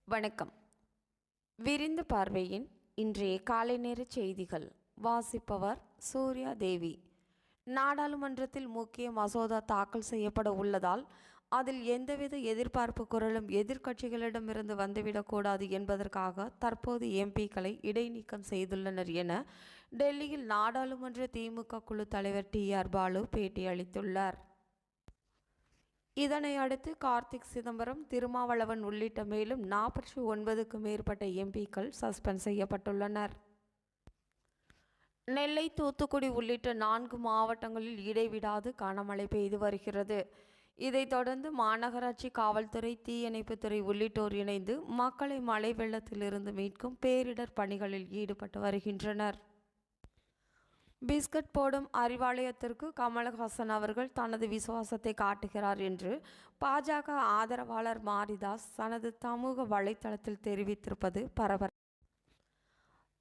வணக்கம். விரிந்த பார்வையின் இன்றைய காலை நேர செய்திகள் வாசிப்பவர் சூர்யா தேவி. நாடாளுமன்றத்தில் முக்கிய மசோதா தாக்கல் செய்யப்பட உள்ளதால் அதில் எந்தவித எதிர்பார்ப்பு குரலும் எதிர்க்கட்சிகளிடமிருந்து வந்துவிடக்கூடாது என்பதற்காக தற்போது எம்பிக்களை இடைநீக்கம் செய்துள்ளனர் என டெல்லியில் நாடாளுமன்ற திமுக குழு தலைவர் TR பாலு பேட்டியளித்துள்ளார். இதனை அடுத்து கார்த்திக் சிதம்பரம், திருமாவளவன் உள்ளிட்ட மேலும் 49க்கும் மேற்பட்ட எம்பிக்கள் சஸ்பெண்ட் செய்யப்பட்டுள்ளனர். நெல்லை, தூத்துக்குடி உள்ளிட்ட 4 மாவட்டங்களில் இடைவிடாது கனமழை பெய்து வருகிறது. இதைத் தொடர்ந்து மாநகராட்சி, காவல்துறை, தீயணைப்புத்துறை உள்ளிட்டோர் இணைந்து மக்களை மழை வெள்ளத்திலிருந்து மீட்கும் பேரிடர் பணிகளில் ஈடுபட்டு வருகின்றனர். பிஸ்கட் போடும் அறிவாலயத்திற்கு கமலஹாசன் அவர்கள் தனது விசுவாசத்தை காட்டுகிறார் என்று பாஜக ஆதரவாளர் மாரிதாஸ் தனது சமூக வலைதளத்தில் தெரிவித்திருப்பது பரபரப்பு.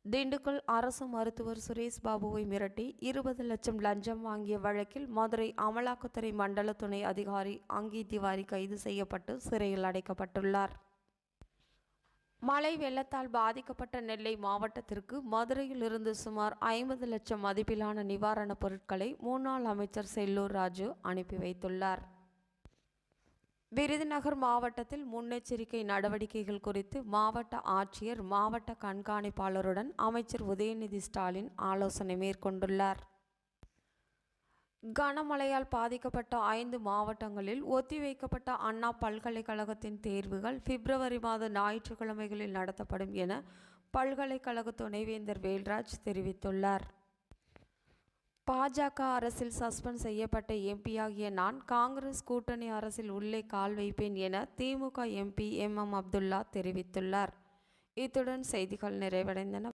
திண்டுக்கல் அரசு மருத்துவர் சுரேஷ் பாபுவை மிரட்டி 20 லட்சம் லஞ்சம் வாங்கிய வழக்கில் மதுரை அமலாக்கத்துறை மண்டல துணை அதிகாரி அங்கி திவாரி கைது செய்யப்பட்டு சிறையில் அடைக்கப்பட்டுள்ளார். மழை வெள்ளத்தால் பாதிக்கப்பட்ட நெல்லை மாவட்டத்திற்கு மதுரையிலிருந்து சுமார் 50 லட்சம் மதிப்பிலான நிவாரணப் பொருட்களை முன்னாள் அமைச்சர் செல்லூர் ராஜு அனுப்பி வைத்துள்ளார். விருதுநகர் மாவட்டத்தில் முன்னெச்சரிக்கை நடவடிக்கைகள் குறித்து மாவட்ட ஆட்சியர், மாவட்ட கண்காணிப்பாளருடன் அமைச்சர் உதயநிதி ஸ்டாலின் ஆலோசனை மேற்கொண்டுள்ளார். கனமழையால் பாதிக்கப்பட்ட 5 மாவட்டங்களில் ஒத்திவைக்கப்பட்ட அண்ணா பல்கலைக்கழகத்தின் தேர்வுகள் பிப்ரவரி மாத ஞாயிற்றுக்கிழமைகளில் நடத்தப்படும் என பல்கலைக்கழக துணைவேந்தர் வேல்ராஜ் தெரிவித்துள்ளார். பாஜக அரசில் சஸ்பெண்ட் செய்யப்பட்ட எம்பியாகிய நான் காங்கிரஸ் கூட்டணி அரசில் உள்ளே கால் வைப்பேன் என திமுக MP MM அப்துல்லா தெரிவித்துள்ளார். இத்துடன் செய்திகள் நிறைவடைந்தன.